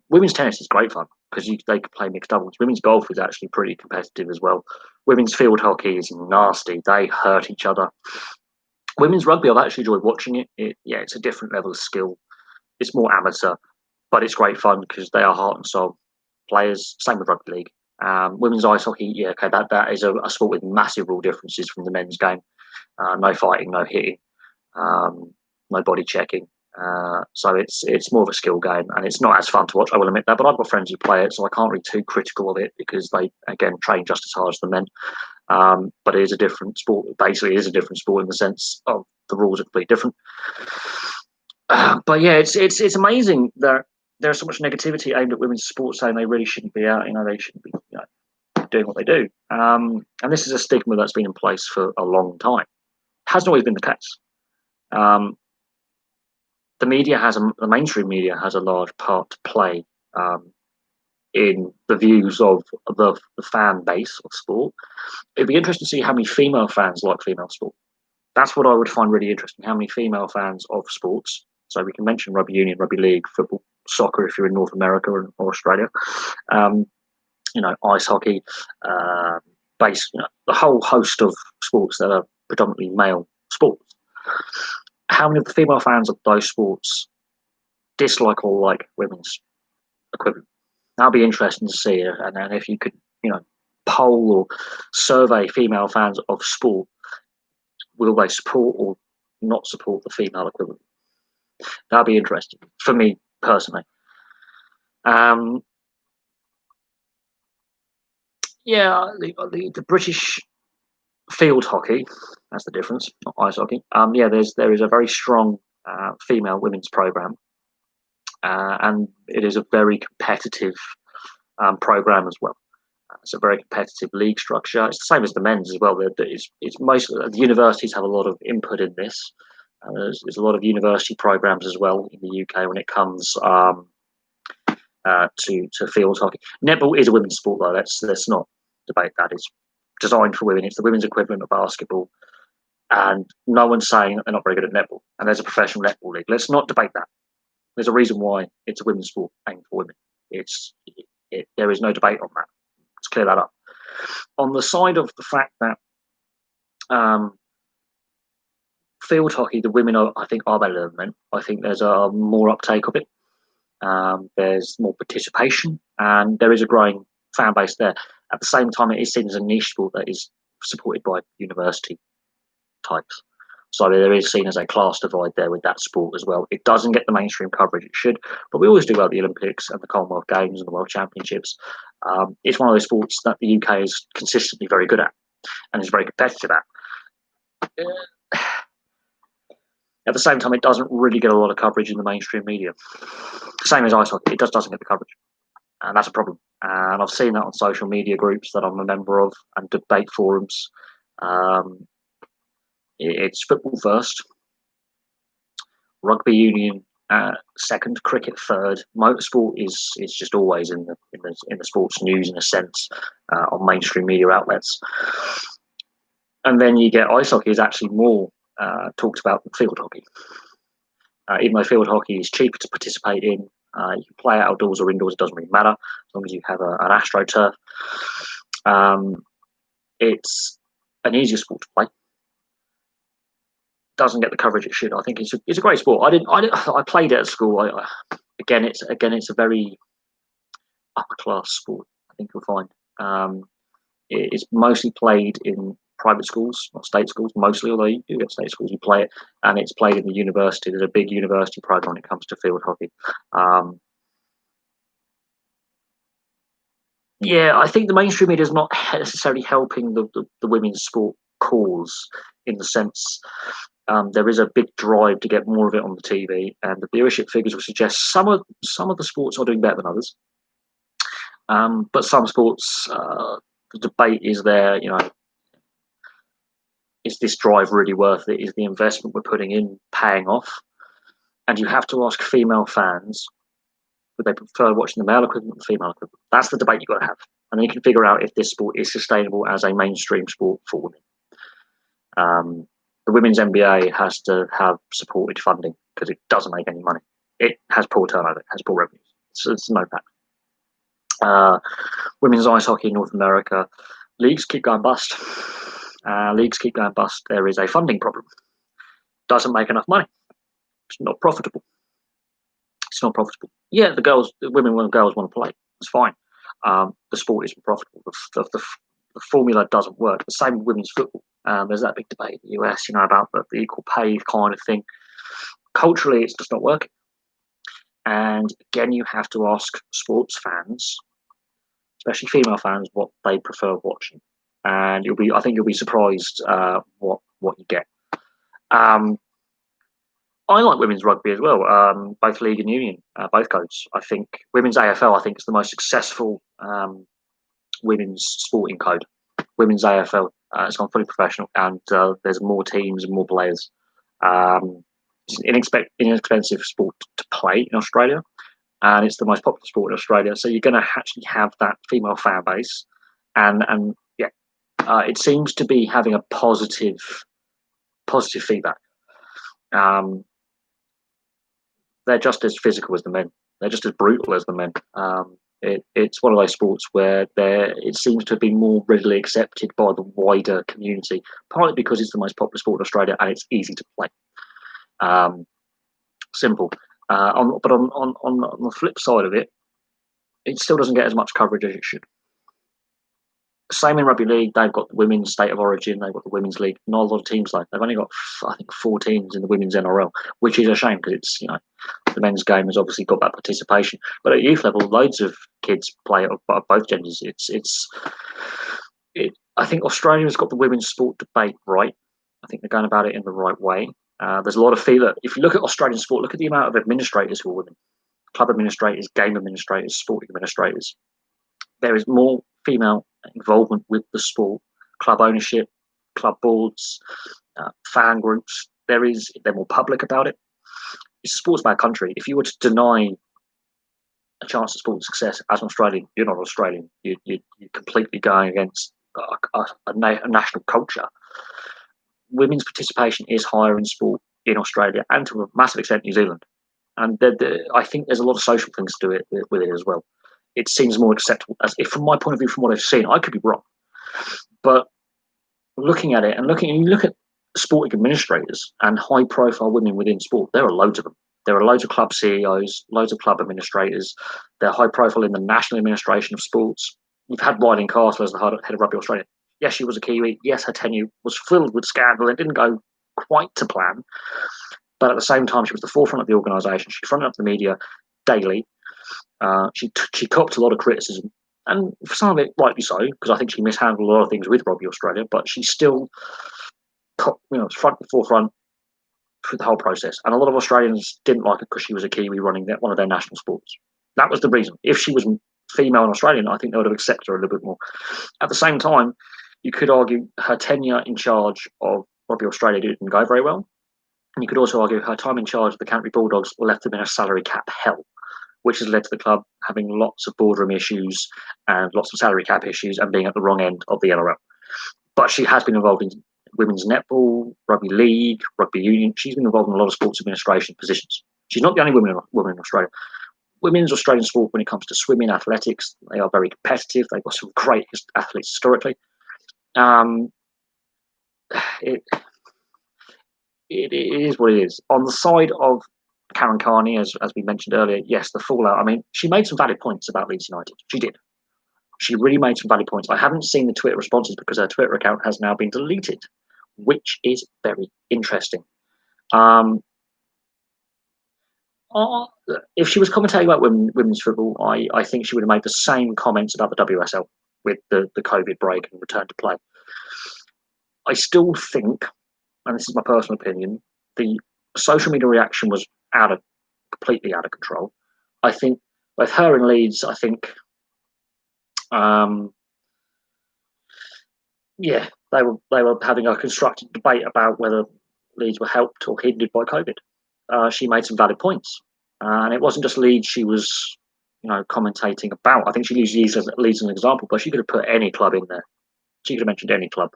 Women's tennis is great fun because they can play mixed doubles. Women's golf is actually pretty competitive as well. Women's field hockey is nasty. They hurt each other. Women's rugby, I've actually enjoyed watching it. It's a different level of skill. It's more amateur, but it's great fun because they are heart and soul players. Same with rugby league. Women's ice hockey, that is a sport with massive rule differences from the men's game. No fighting, no hitting, no body checking. So it's more of a skill game, and it's not as fun to watch, I will admit that, but I've got friends who play it, so I can't be too critical of it because they, again, train just as hard as the men. But it is a different sport. Basically, it is a different sport in the sense of the rules are completely different. But yeah, it's amazing that there's so much negativity aimed at women's sports, saying they really shouldn't be out, they shouldn't be doing what they do. And this is a stigma that's been in place for a long time. It hasn't always been the case. The mainstream media has a large part to play in the views of the fan base of sport. It'd be interesting to see how many female fans like female sport. That's what I would find really interesting. How many female fans of sports? So we can mention rugby union, rugby league, football, soccer if you're in North America or Australia. Ice hockey, the whole host of sports that are predominantly male sports. How many of the female fans of those sports dislike or like women's equivalent? That'll be interesting to see. And then if you could, poll or survey female fans of sport, will they support or not support the female equivalent? That'll be interesting for me personally. The British field hockey, that's the difference, not ice hockey. There is a very strong female women's program, and it is a very competitive program as well. It's a very competitive league structure. It's the same as the men's as well. It's most the universities have a lot of input in this. There's a lot of university programs as well in the UK when it comes to field hockey. Netball is a women's sport, though. Let's not debate that. It's designed for women. It's the women's equivalent of basketball, and no one's saying that they're not very good at netball. And there's a professional netball league. Let's not debate that. There's a reason why it's a women's sport aimed for women. There is no debate on that. Let's clear that up. On the side of the fact that field hockey, the women I think are better than men. I think there's a more uptake of it. There's more participation, and there is a growing fan base there. At the same time, it is seen as a niche sport that is supported by university types. So there is seen as a class divide there with that sport as well. It doesn't get the mainstream coverage it should, but we always do well at the Olympics and the Commonwealth Games and the World Championships. It's one of those sports that the UK is consistently very good at and is very competitive at. At the same time, it doesn't really get a lot of coverage in the mainstream media. Same as ice hockey, it just doesn't get the coverage. And that's a problem. And I've seen that on social media groups that I'm a member of and debate forums. It's football first, rugby union second, cricket third. Motorsport is just always in the sports news in a sense on mainstream media outlets. And then you get ice hockey is actually more talked about than field hockey. Even though field hockey is cheaper to participate in, you can play outdoors or indoors, it doesn't really matter as long as you have an AstroTurf. It's an easier sport to play. Doesn't get the coverage it should. I think it's a great sport. I played it at school. Again, it's a very upper class sport. I think you'll find it's mostly played in private schools, not state schools, mostly. Although you do get state schools, you play it, and it's played in the university. There's a big university program when it comes to field hockey. Yeah, I think the mainstream media is not necessarily helping the women's sport cause in the sense. There is a big drive to get more of it on the TV, and the viewership figures would suggest some of the sports are doing better than others. But some sports, the debate is there. Is this drive really worth it? Is the investment we're putting in paying off? And you have to ask female fans, would they prefer watching the male equivalent or the female equivalent? That's the debate you've got to have, and then you can figure out if this sport is sustainable as a mainstream sport for women. The women's NBA has to have supported funding because it doesn't make any money. It has poor turnover, it has poor revenues. It's no fact. Women's ice hockey in North America, leagues keep going bust. There is a funding problem. Doesn't make enough money. It's not profitable. Yeah, the women and girls want to play. It's fine. The sport isn't profitable. The formula doesn't work. The same with women's football. There's that big debate in the US, about the equal pay kind of thing. Culturally, it's just not working. And again, you have to ask sports fans, especially female fans, what they prefer watching. And I think you'll be surprised what you get. I like women's rugby as well, both league and union, both codes. I think women's AFL, is the most successful women's sporting code. Women's AFL, it's gone fully professional, and there's more teams and more players. It's an inexpensive sport to play in Australia, and it's the most popular sport in Australia. So you're going to actually have that female fan base, and yeah, it seems to be having a positive feedback. They're just as physical as the men. They're just as brutal as the men. It's one of those sports where it seems to be more readily accepted by the wider community, partly because it's the most popular sport in Australia and it's easy to play. Simple. But on the flip side of it, it still doesn't get as much coverage as it should. Same in rugby league. They've got the women's state of origin. They've got the women's league. Not a lot of teams though. They've only got, 4 teams in the women's NRL, which is a shame because it's, the men's game has obviously got that participation. But at youth level, loads of kids play at both genders. I think Australia's got the women's sport debate right. I think they're going about it in the right way. There's a lot of feeler. If you look at Australian sport, look at the amount of administrators who are women. Club administrators, game administrators, sporting administrators. There is more female involvement with the sport, club ownership, club boards, fan groups. They're more public about it. It's a sports-bad country. If you were to deny a chance of sports success as an Australian, you're not Australian. You're completely going against a national culture. Women's participation is higher in sport in Australia and to a massive extent New Zealand. And I think there's a lot of social things to do with it as well. It seems more acceptable. From my point of view, from what I've seen, I could be wrong, but looking at it and you look at sporting administrators and high-profile women within sport, there are loads of them. There are loads of club CEOs, loads of club administrators. They're high-profile in the national administration of sports. You've had Ryleen Castle as the head of Rugby Australia. Yes, she was a Kiwi. Yes, her tenure was filled with scandal. It didn't go quite to plan. But at the same time, she was the forefront of the organisation. She fronted up the media daily. She copped a lot of criticism, and for some of it, rightly so, because I think she mishandled a lot of things with Rugby Australia. But she still, forefront through the whole process. And a lot of Australians didn't like her because she was a Kiwi running one of their national sports. That was the reason. If she was female and Australian, I think they would have accepted her a little bit more. At the same time, you could argue her tenure in charge of Rugby Australia didn't go very well. And you could also argue her time in charge of the Canterbury Bulldogs left them in a salary cap hell, which has led to the club having lots of boardroom issues and lots of salary cap issues and being at the wrong end of the NRL. But she has been involved in women's netball, rugby league, rugby union. She's been involved in a lot of sports administration positions. She's not the only woman in Australia. Women's Australian sport, when it comes to swimming, athletics, they are very competitive. They've got some great athletes historically. It is what it is. On the side of Karen Carney, as we mentioned earlier, yes, the fallout. I mean, she made some valid points about Leeds United. She did. She really made some valid points. I haven't seen the Twitter responses because her Twitter account has now been deleted, which is very interesting. If she was commentating about women's football, I think she would have made the same comments about the WSL with the COVID break and return to play. I still think, and this is my personal opinion, the social media reaction was completely out of control. I think both her and Leeds, they were having a constructive debate about whether Leeds were helped or hindered by COVID. She made some valid points, and it wasn't just Leeds she was, commentating about. I think she used Leeds as an example, but she could have put any club in there. She could have mentioned any club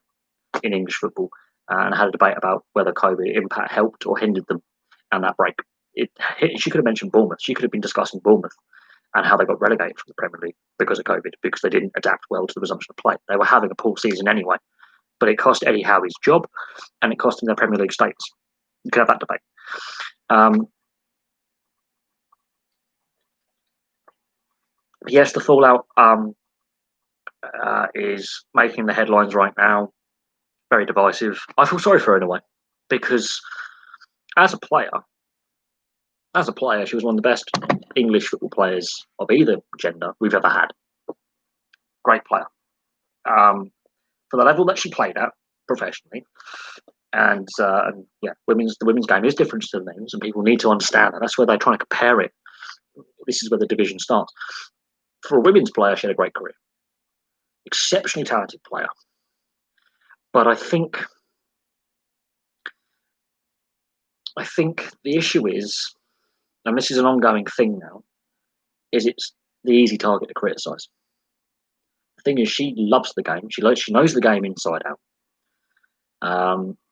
in English football and had a debate about whether COVID impact helped or hindered them and that break. She could have mentioned Bournemouth. She could have been discussing Bournemouth and how they got relegated from the Premier League because of COVID, because they didn't adapt well to the resumption of play. They were having a poor season anyway, but it cost Eddie Howe's job and it cost him their Premier League status. You could have that debate. Yes, the fallout is making the headlines right now. Very divisive. I feel sorry for her in a way because as a player, she was one of the best English football players of either gender we've ever had. Great player. For the level that she played at professionally, and the women's game is different to the men's, and people need to understand that. That's where they're trying to compare it. This is where the division starts. For a women's player, she had a great career. Exceptionally talented player. But I think the issue is, and this is an ongoing thing now, is it's the easy target to criticise. The thing is, she loves the game. She knows the game inside out.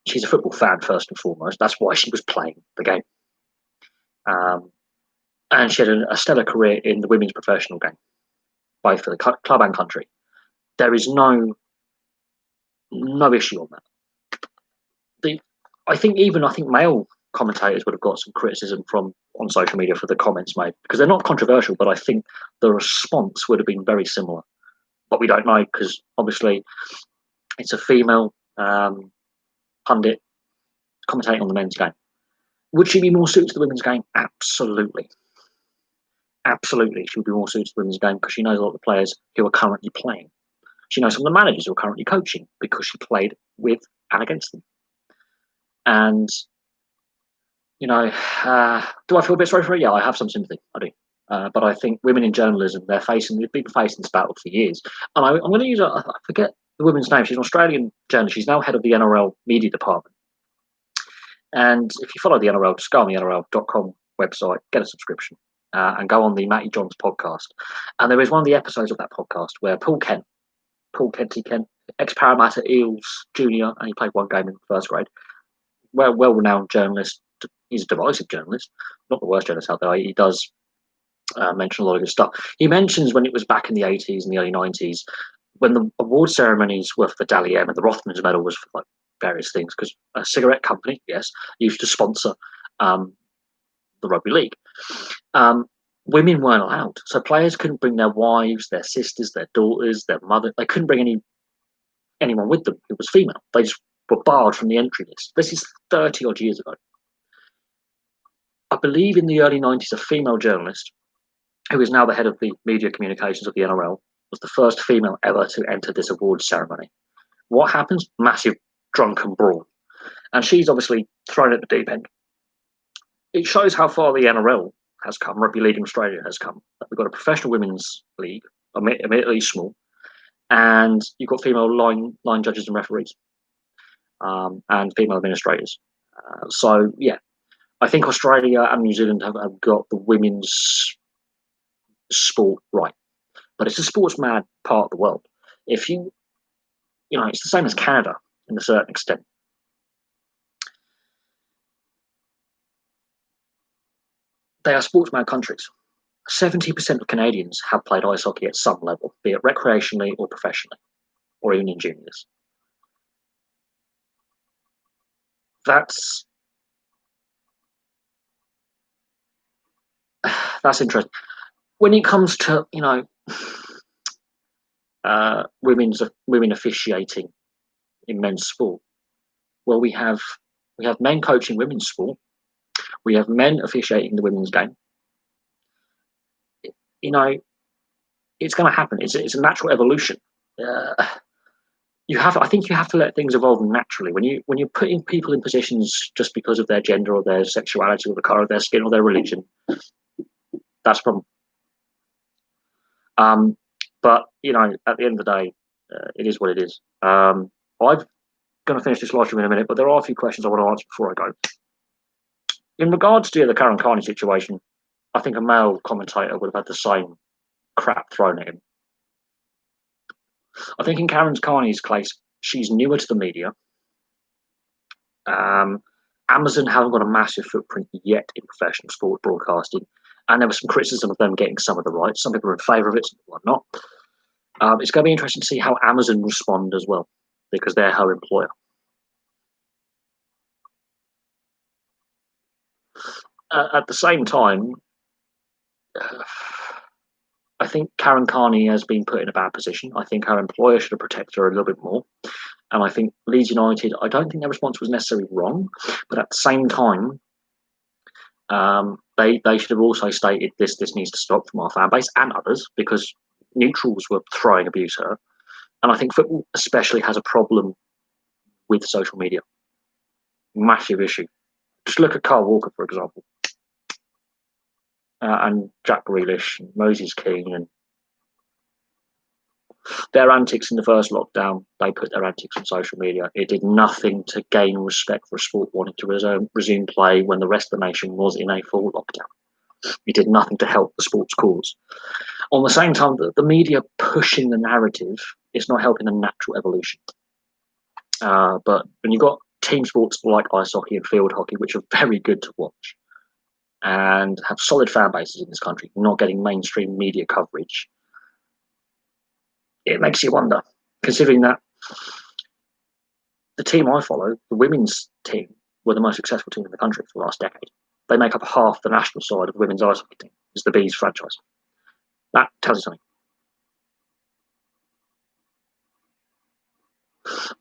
She's a football fan first and foremost. That's why she was playing the game. And she had a stellar career in the women's professional game, both for the club and country. There is no issue on that. I think male commentators would have got some criticism on social media for the comments made because they're not controversial, but I think the response would have been very similar. But we don't know because obviously it's a female pundit commentating on the men's game. Would she be more suited to the women's game? Absolutely. Absolutely, she would be more suited to the women's game because she knows a lot of the players who are currently playing. She knows some of the managers who are currently coaching because she played with and against them. And, do I feel a bit sorry for her? Yeah, I have some sympathy. I do. But I think women in journalism, they've been facing this battle for years. And I'm going to use I forget the woman's name. She's an Australian journalist. She's now head of the NRL media department. And if you follow the NRL, just go on the NRL.com website, get a subscription, and go on the Matty Johns podcast. And there is one of the episodes of that podcast where Paul Kent, ex-Parramatta Eels junior, and he played one game in first grade, well-renowned journalist. He's a divisive journalist, not the worst journalist out there. He does mention a lot of good stuff. He mentions when it was back in the 80s and the early 90s, when the award ceremonies were for the Dally M and the Rothmans Medal was for various things, because a cigarette company, yes, used to sponsor the rugby league. Women weren't allowed, so players couldn't bring their wives, their sisters, their daughters, their mother. They couldn't bring anyone with them who was female. They just were barred from the entry list. This is 30 odd years ago. I believe in the early 90s, a female journalist, who is now the head of the media communications of the NRL, was the first female ever to enter this awards ceremony. What happens? Massive drunken brawl. And she's obviously thrown at the deep end. It shows how far the NRL has come, Rugby League in Australia has come. We've got a professional women's league, admittedly small, and you've got female line judges and referees, and female administrators. So, yeah, I think Australia and New Zealand have got the women's sport right. But it's a sports mad part of the world. If you know, it's the same as Canada in a certain extent. They are sports mad countries. 70% of Canadians have played ice hockey at some level, be it recreationally or professionally, or even in juniors. That's interesting. When it comes to, you know, women officiating in men's sport, well, we have men coaching women's sport. We have men officiating the women's game. You know, it's going to happen. It's a natural evolution. I think you have to let things evolve naturally. When you're putting people in positions just because of their gender or their sexuality or the color of their skin or their religion, that's a problem. But you know, at the end of the day, it is what it is. I'm going to finish this live stream in a minute, but there are a few questions I want to answer before I go. In regards to the Karen Carney situation, I think a male commentator would have had the same crap thrown at him. I think in Karen Carney's case, she's newer to the media. Amazon haven't got a massive footprint yet in professional sport broadcasting, and there was some criticism of them getting some of the rights. Some people are in favour of it, some people are not. It's going to be interesting to see how Amazon respond as well, because they're her employer. At the same time, I think Karen Carney has been put in a bad position. I think her employer should have protected her a little bit more. And I think Leeds United, I don't think their response was necessarily wrong, but at the same time, they should have also stated this needs to stop from our fan base and others, because neutrals were throwing abuse at her. And I think football especially has a problem with social media. Massive issue. Just look at Carl Walker, for example. And Jack Grealish, and Moses King, and their antics in the first lockdown, they put their antics on social media. It did nothing to gain respect for a sport wanting to resume play when the rest of the nation was in a full lockdown. It did nothing to help the sport's cause. On the same time, the media pushing the narrative is not helping the natural evolution. But when you've got team sports like ice hockey and field hockey, which are very good to watch, and have solid fan bases in this country, not getting mainstream media coverage, it makes you wonder, considering that the team I follow, the women's team, were the most successful team in the country for the last decade. They make up half the national side of the women's ice hockey team. It's the Bees franchise. That tells you something.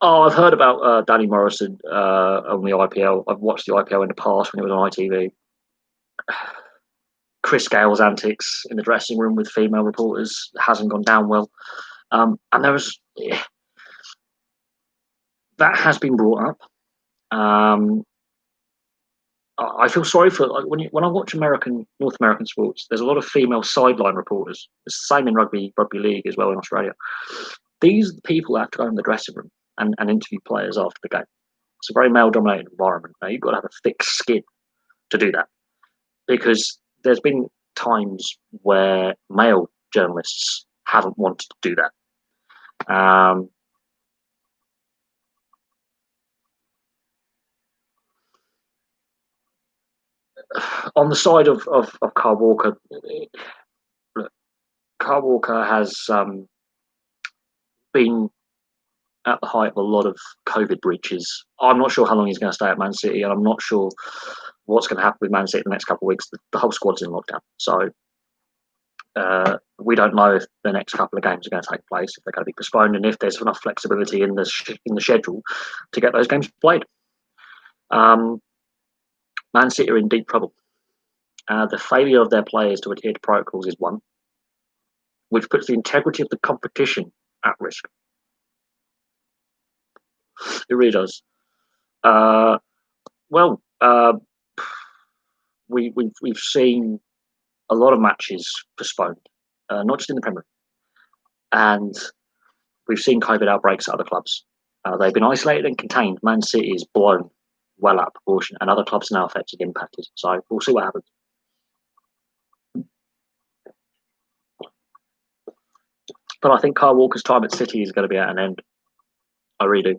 Oh, I've heard about Danny Morrison on the IPL. I've watched the IPL in the past when it was on ITV. Chris Gale's antics in the dressing room with female reporters hasn't gone down well. And there was that has been brought up. I feel sorry for, like, when I watch North American sports, there's a lot of female sideline reporters. It's the same in rugby league as well in Australia. These are the people that have to go in the dressing room and interview players after the game. It's a very male-dominated environment. Now, you've got to have a thick skin to do that, because there's been times where male journalists haven't wanted to do that. On the side of Carl Walker, Carl Walker has been at the height of a lot of COVID breaches. I'm not sure how long he's going to stay at Man City, and I'm not sure what's going to happen with Man City in the next couple of weeks. The whole squad's in lockdown. So We don't know if the next couple of games are going to take place, if they're going to be postponed, and if there's enough flexibility in the schedule to get those games played. Man City are in deep trouble. The failure of their players to adhere to protocols is one, which puts the integrity of the competition at risk. It really does. We've seen a lot of matches postponed, not just in the Premier League, and we've seen COVID outbreaks at other clubs. They've been isolated and contained. Man City is blown well out of proportion, and other clubs are now affected, impacted. So we'll see what happens. But I think Kyle Walker's time at City is going to be at an end. I really do.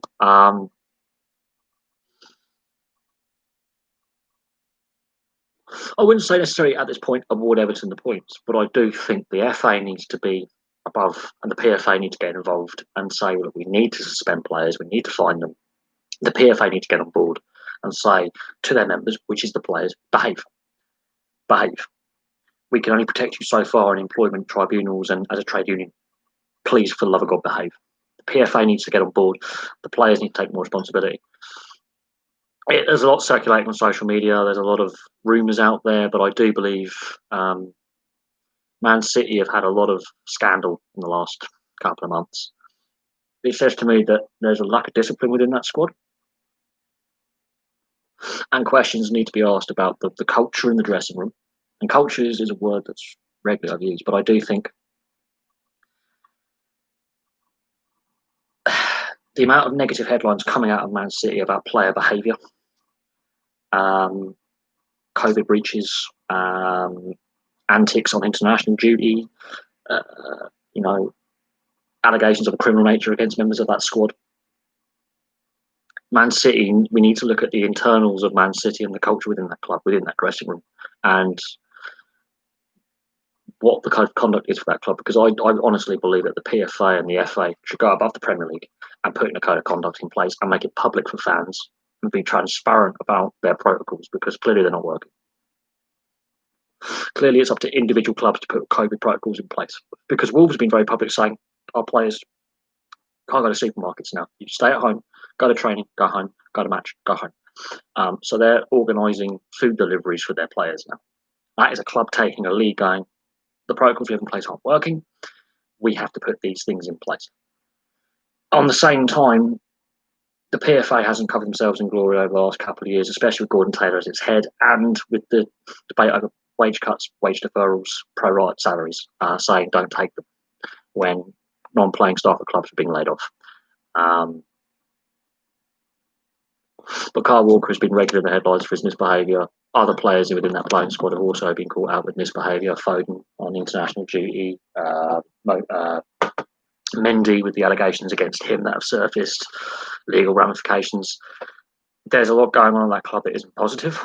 I wouldn't say necessarily at this point award Everton the points, but I do think the FA needs to be above, and the PFA need to get involved and say, look, we need to suspend players, we need to fine them. The PFA need to get on board and say to their members, which is the players, behave. We can only protect you so far in employment tribunals and as a trade union. Please, for the love of God, behave. The PFA needs to get on board. The players need to take more responsibility. There's a lot circulating on social media. There's a lot of rumours out there, but I do believe Man City have had a lot of scandal in the last couple of months. It says to me that there's a lack of discipline within that squad. And questions need to be asked about the culture in the dressing room. And culture is a word that's regularly I've used, but I do think the amount of negative headlines coming out of Man City about player behaviour, COVID breaches, antics on international duty, allegations of a criminal nature against members of that squad. Man City, we need to look at the internals of Man City and the culture within that club, within that dressing room, and what the kind of conduct is for that club, because I honestly believe that the PFA and the FA should go above the Premier League and put in a code of conduct in place and make it public for fans and be transparent about their protocols, because clearly they're not working. Clearly it's up to individual clubs to put COVID protocols in place, because Wolves have been very public saying our players can't go to supermarkets now. You stay at home, go to training, go home, go to match, go home. So they're organising food deliveries for their players now. That is a club taking a lead going, the protocols we have in place aren't working. We have to put these things in place. On the same time, the PFA hasn't covered themselves in glory over the last couple of years, especially with Gordon Taylor as its head, and with the debate over wage cuts, wage deferrals, pro-rata salaries, saying don't take them when non-playing staff at clubs are being laid off. But Kyle Walker has been regular in the headlines for his misbehaviour. Other players within that playing squad have also been caught out with misbehaviour. Foden on international duty, Mendy with the allegations against him that have surfaced, legal ramifications. There's a lot going on in that club that isn't positive,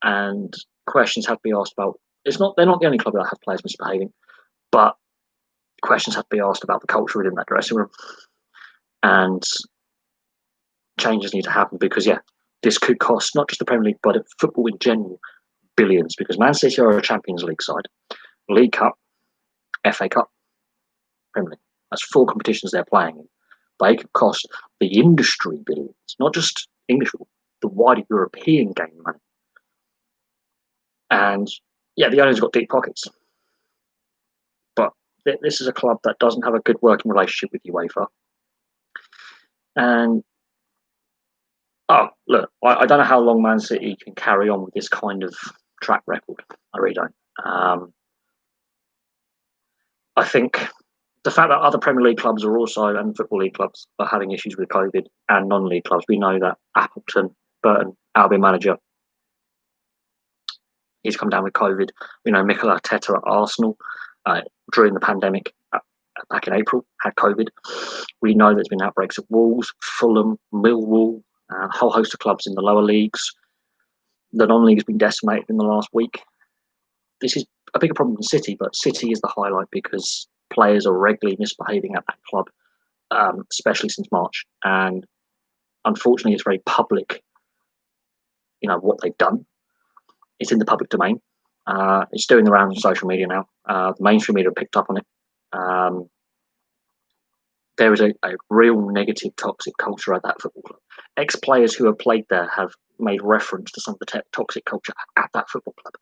and questions have to be asked about. They're not the only club that have players misbehaving, but questions have to be asked about the culture within that dressing room, and changes need to happen, because this could cost not just the Premier League but football in general billions, because Man City are a Champions League side, League Cup, FA Cup, Premier League. That's 4 competitions they're playing in. They could cost the industry billions, not just English football, the wider European game money. And the owners got deep pockets, but this is a club that doesn't have a good working relationship with UEFA. And look, I don't know how long Man City can carry on with this kind of track record. I really don't. I think the fact that other Premier League clubs are also, and Football League clubs, are having issues with COVID, and non-league clubs. We know that Burton, Albion manager, he's come down with COVID. We know Mikel Arteta at Arsenal during the pandemic back in April had COVID. We know there's been outbreaks at Wolves, Fulham, Millwall, a whole host of clubs in the lower leagues. The non-league has been decimated in the last week. This is a bigger problem than City, but City is the highlight because players are regularly misbehaving at that club, especially since March. And unfortunately, it's very public, what they've done. It's in the public domain. It's doing the rounds on social media now. The mainstream media picked up on it. There is a real negative, toxic culture at that football club. Ex-players who have played there have made reference to some of the toxic culture at that football club.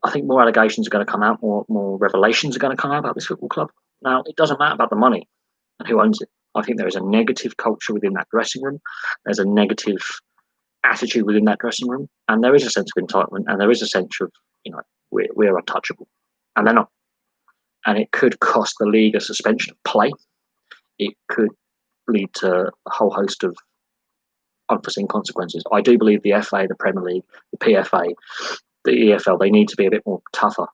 I think more allegations are going to come out, more revelations are going to come out about this football club. Now, it doesn't matter about the money and who owns it. I think there is a negative culture within that dressing room. There's a negative attitude within that dressing room, and there is a sense of entitlement, and there is a sense of, we're untouchable, and they're not. And it could cost the league a suspension of play. It could lead to a whole host of unforeseen consequences. I do believe the FA, the Premier League, the PFA, the EFL, they need to be a bit more tougher.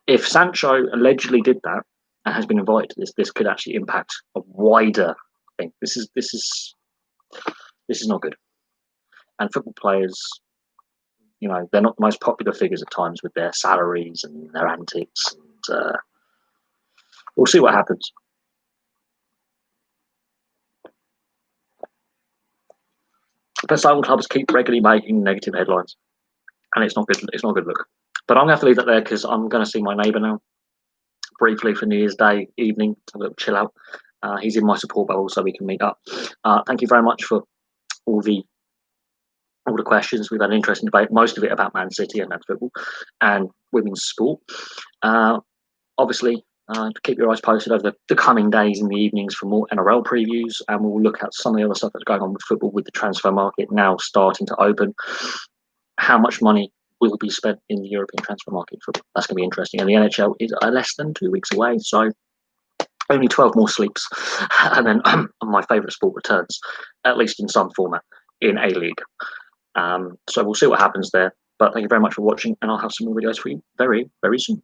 If Sancho allegedly did that and has been invited to this could actually impact a wider thing. This is not good. And football players, they're not the most popular figures at times with their salaries and their antics. And we'll see what happens. But some clubs keep regularly making negative headlines, and it's not good. It's not a good look. But I'm going to have to leave that there because I'm going to see my neighbour now briefly for New Year's Day evening to have a little chill out. He's in my support bubble, so we can meet up. Thank you very much for all the questions. We've had an interesting debate, most of it about Man City and men's football and women's sport. Obviously, keep your eyes posted over the coming days in the evenings for more NRL previews, and we'll look at some of the other stuff that's going on with football, with the transfer market now starting to open. How much money will be spent in the European transfer market? That's going to be interesting. And the NHL is less than 2 weeks away, so only 12 more sleeps, and then my favourite sport returns, at least in some format, in A League. So we'll see what happens there. But thank you very much for watching, and I'll have some more videos for you very, very soon.